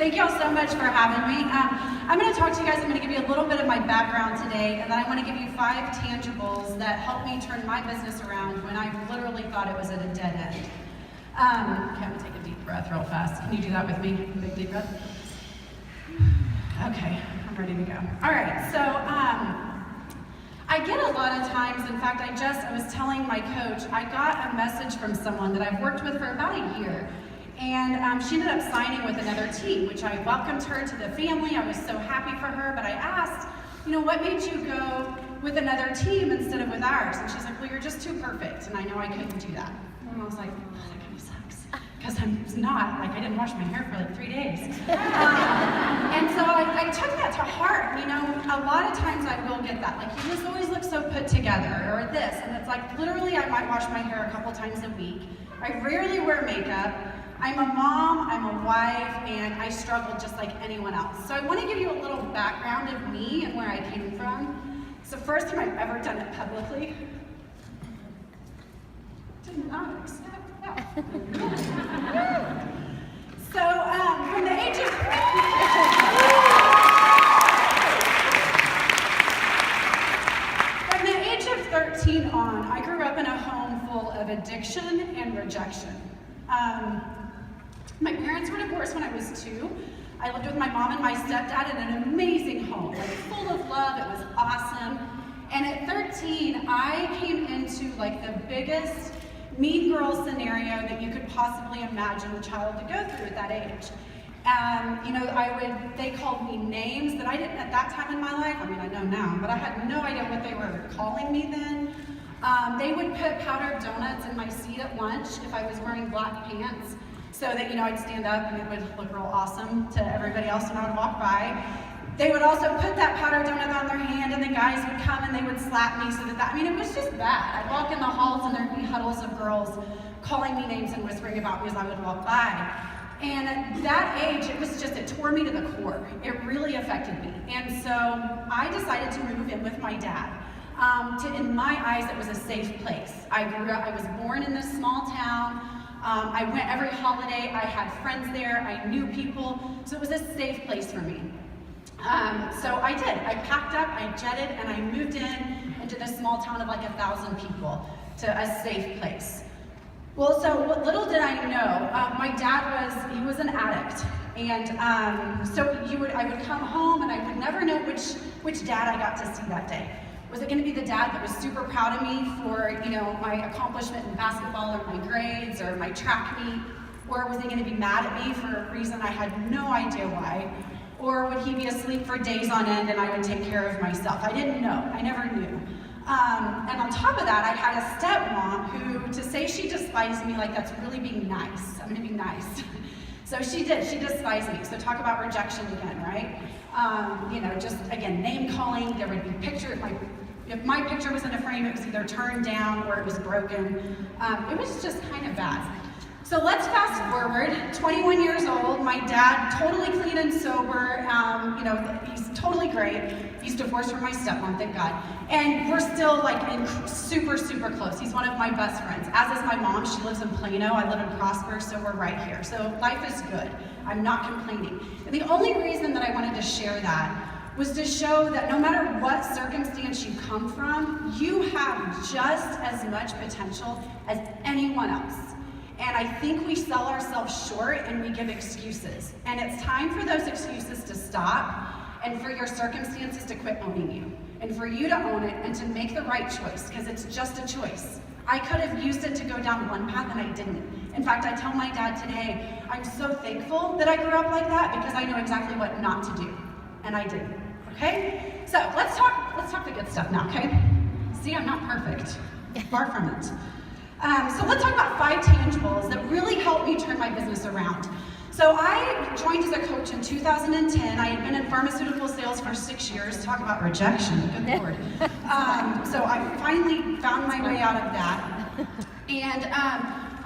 Thank you all so much for having me. I'm going to talk to you guys. I'm going to give you a little bit of my background today, and then I want to give you 5 tangibles that helped me turn my business around when I literally thought it was at a dead end. Okay, I'm going to take a deep breath real fast. Can you do that with me? Big deep breath. Okay, I'm ready to go. All right, so I get a lot of times, in fact, I was telling my coach, I got a message from someone that I've worked with for about a year, and she ended up signing with another team, which I welcomed her to the family. I was so happy for her, but I asked, what made you go with another team instead of with ours? And she's like, well, you're just too perfect, and I know I couldn't do that. And I was like, oh, that kind of sucks, because I'm not, I didn't wash my hair for like 3 days. And so I took that to heart. A lot of times I will get that, like, you just always look so put together, or this, and it's like, literally I might wash my hair a couple times a week. I rarely wear makeup. I'm a mom, I'm a wife, and I struggle just like anyone else. So I want to give you a little background of me and where I came from. It's the first time I've ever done it publicly. Did not expect that. So from the age of 13 on, I grew up in a home full of addiction and rejection. My parents were divorced when I was 2. I lived with my mom and my stepdad in an amazing home, like full of love. It was awesome. And at 13, I came into like the biggest mean girl scenario that you could possibly imagine a child to go through at that age. They called me names that I didn't at that time in my life. I know now, but I had no idea what they were calling me then. They would put powdered donuts in my seat at lunch if I was wearing black pants, so that, I'd stand up and it would look real awesome to everybody else when I would walk by. They would also put that powdered donut on their hand, and the guys would come and they would slap me so that it was just bad. I'd walk in the halls and there'd be huddles of girls calling me names and whispering about me as I would walk by. And at that age, it tore me to the core. It really affected me. And so I decided to move in with my dad. In my eyes, it was a safe place. I was born in this small town. I went every holiday. I had friends there. I knew people. So it was a safe place for me. So I did. I packed up, I jetted, and I moved into this small town of like 1,000 people to a safe place. Well, so little did I know, my dad was an addict. And so I would come home and I would never know which dad I got to see that day. Was it going to be the dad that was super proud of me for, my accomplishment in basketball or my grades or my track meet? Or was he going to be mad at me for a reason I had no idea why? Or would he be asleep for days on end and I would take care of myself? I didn't know. I never knew. And on top of that, I had a stepmom who, to say she despised me, like, that's really being nice. I'm going to be nice. So she did. She despised me. So talk about rejection again, right? Just, again, name calling. There would be pictures. If my picture was in a frame, it was either turned down or it was broken. It was just kind of bad. So let's fast forward, 21 years old, my dad, totally clean and sober, he's totally great. He's divorced from my stepmom, thank God. And we're still super, super close. He's one of my best friends, as is my mom. She lives in Plano, I live in Prosper, so we're right here. So life is good, I'm not complaining. And the only reason that I wanted to share that was to show that no matter what circumstance you come from, you have just as much potential as anyone else. And I think we sell ourselves short and we give excuses. And it's time for those excuses to stop and for your circumstances to quit owning you. And for you to own it and to make the right choice, because it's just a choice. I could have used it to go down one path and I didn't. In fact, I tell my dad today, I'm so thankful that I grew up like that because I know exactly what not to do. And I didn't, okay? So let's talk the good stuff now, okay? See, I'm not perfect, far from it. So let's talk about 5 tangibles that really helped me turn my business around. So I joined as a coach in 2010. I had been in pharmaceutical sales for 6 years. Talk about rejection, good Lord. So I finally found my way out of that. And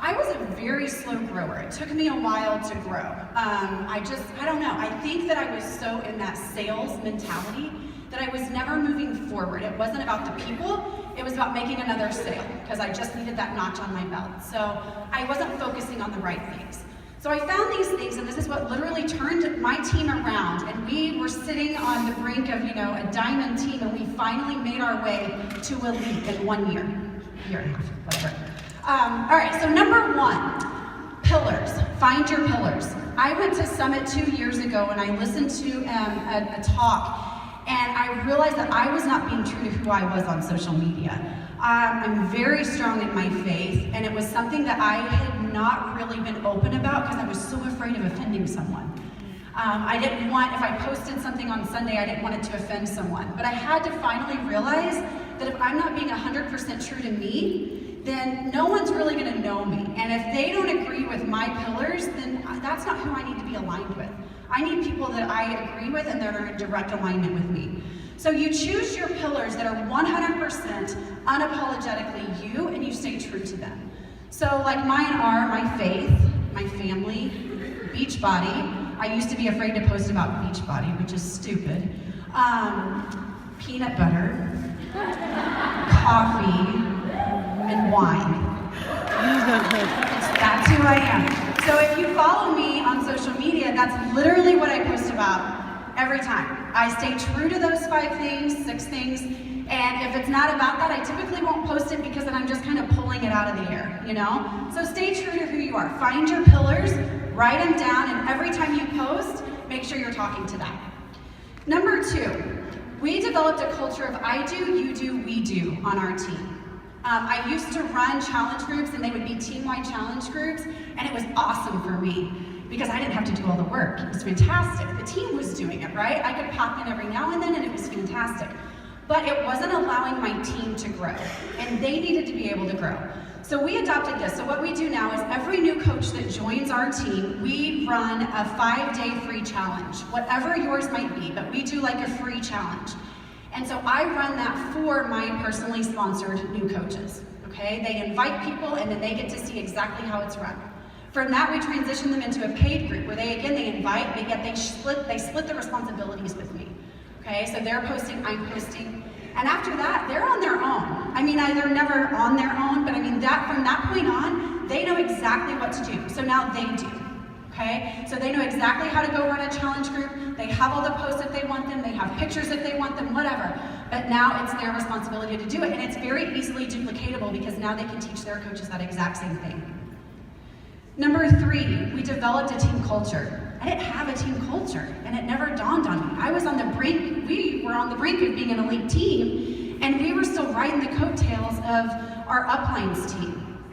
I was a very slow grower. It took me a while to grow. I don't know. I think that I was so in that sales mentality that I was never moving forward. It wasn't about the people. It was about making another sale because I just needed that notch on my belt. So I wasn't focusing on the right things. So I found these things, and this is what literally turned my team around, and we were sitting on the brink of, a diamond team, and we finally made our way to elite in 1 year and a half, whatever. All right, so number 1, pillars. Find your pillars. I went to Summit 2 years ago, and I listened to a talk, and I realized that I was not being true to who I was on social media. I'm very strong in my faith, and it was something that I had not really been open about because I was so afraid of offending someone. I didn't want, if I posted something on Sunday, I didn't want it to offend someone. But I had to finally realize that if I'm not being 100% true to me, then no one's really gonna know me. And if they don't agree with my pillars, then that's not who I need to be aligned with. I need people that I agree with and that are in direct alignment with me. So you choose your pillars that are 100% unapologetically you, and you stay true to them. So like mine are my faith, my family, Beachbody. I used to be afraid to post about Beachbody, which is stupid. Peanut butter, coffee, and wine. That's who I am. So if you follow me on social media, that's literally what I post about every time. I stay true to those 5 things, 6 things, and if it's not about that, I typically won't post it because then I'm just kind of pulling it out of the air, So stay true to who you are. Find your pillars, write them down, and every time you post, make sure you're talking to that. Number 2, we developed a culture of I do, you do, we do on our team. I used to run challenge groups, and they would be team-wide challenge groups, and it was awesome for me because I didn't have to do all the work. It was fantastic. The team was doing it, right? I could pop in every now and then, and it was fantastic. But it wasn't allowing my team to grow, and they needed to be able to grow. So we adopted this. So what we do now is every new coach that joins our team, we run a 5-day free challenge, whatever yours might be, but we do like a free challenge. And so I run that for my personally sponsored new coaches, okay? They invite people, and then they get to see exactly how it's run. From that, we transition them into a paid group where they invite, they split the responsibilities with me, okay? So they're posting, I'm posting, and after that, they're on their own. They're never on their own, but from that point on, they know exactly what to do. So now they do, okay? So they know exactly how to go run a challenge group. They have all the posts if they want them. They have pictures if they want them, whatever. But now it's their responsibility to do it, and it's very easily duplicatable because now they can teach their coaches that exact same thing. Number 3, we developed a team culture. I didn't have a team culture, and it never dawned on me. We were on the brink of being an elite team, and we were still riding the coattails of our uplines team.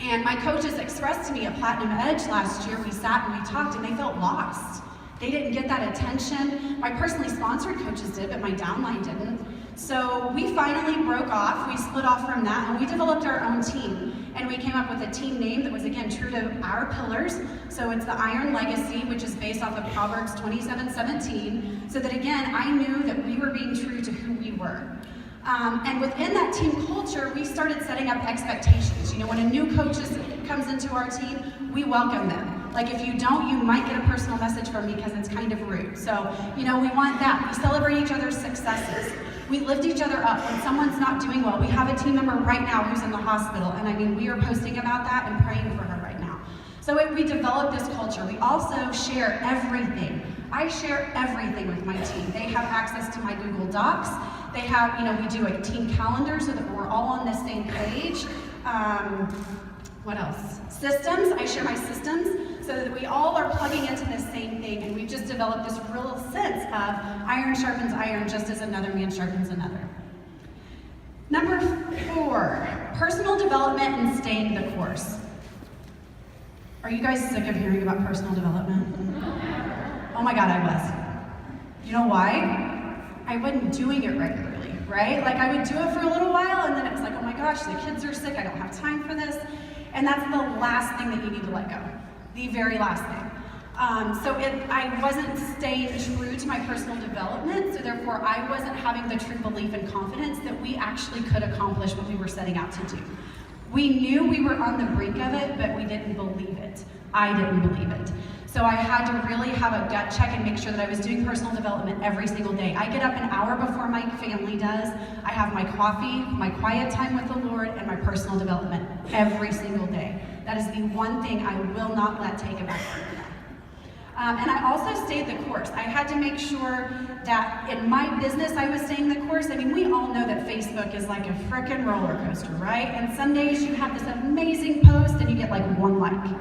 And my coaches expressed to me at Platinum Edge last year, we sat and we talked, and they felt lost. They didn't get that attention. My personally sponsored coaches did, but my downline didn't. So we finally broke off, we split off from that, and we developed our own team. And we came up with a team name that was, again, true to our pillars. So it's the Iron Legacy, which is based off of Proverbs 27:17. So that, again, I knew that we were being true to who we were. And within that team culture, we started setting up expectations. When a new coach comes into our team, we welcome them. Like if you don't, you might get a personal message from me because it's kind of rude. So, we want that. We celebrate each other's successes. We lift each other up when someone's not doing well. We have a team member right now who's in the hospital, and we are posting about that and praying for her right now. So we developed this culture. We also share everything. I share everything with my team. They have access to my Google Docs. They have, we do a team calendar so that we're all on the same page. What else? Systems, I share my systems so that we all are plugging into the same thing, and we've just developed this real sense of iron sharpens iron just as another man sharpens another. Number 4, personal development and staying the course. Are you guys sick of hearing about personal development? Oh my God, I was. You know why? I wasn't doing it regularly, right? Like I would do it for a little while, and then it was like, oh my gosh, the kids are sick, I don't have time for this. And that's the last thing that you need to let go. The very last thing. I wasn't staying true to my personal development, so therefore I wasn't having the true belief and confidence that we actually could accomplish what we were setting out to do. We knew we were on the brink of it, but we didn't believe it. I didn't believe it. So I had to really have a gut check and make sure that I was doing personal development every single day. I get up an hour before my family does. I have my coffee, my quiet time with the Lord, and my personal development every single day. That is the one thing I will not let take a backseat. And I also stayed the course. I had to make sure that in my business I was staying the course. I mean, we all know that Facebook is like a frickin' roller coaster, right? And some days you have this amazing post and you get like 1 like.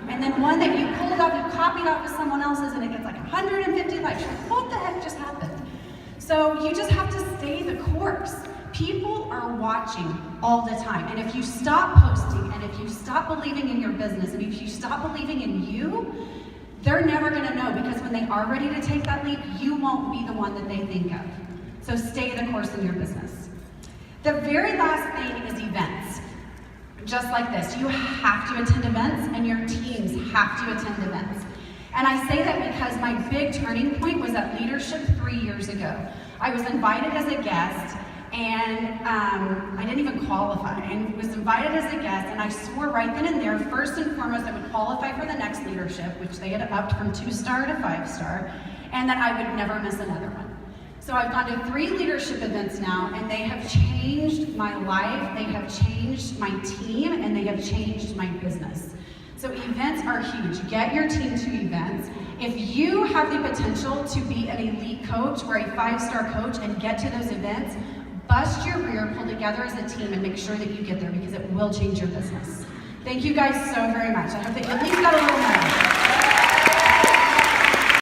And then one that you pulled off, you copied off of someone else's and it gets like 150 likes. You're like, what the heck just happened? So you just have to stay the course. People are watching all the time. And if you stop posting and if you stop believing in your business and if you stop believing in you, they're never gonna know, because when they are ready to take that leap, you won't be the one that they think of. So stay the course in your business. The very last thing is events. Just like this, you have to attend events and your teams have to attend events. And I say that because my big turning point was at leadership 3 years ago. I was invited as a guest and I didn't even qualify. I was invited as a guest and I swore right then and there, first and foremost, I would qualify for the next leadership, which they had upped from 2-star to 5-star, and that I would never miss another one. So I've gone to 3 leadership events now, and they have changed my life, they have changed my team, and they have changed my business. So events are huge. Get your team to events. If you have the potential to be an elite coach or a 5-star coach and get to those events, bust your rear, pull together as a team, and make sure that you get there, because it will change your business. Thank you guys so very much. I hope that you at least got a little more.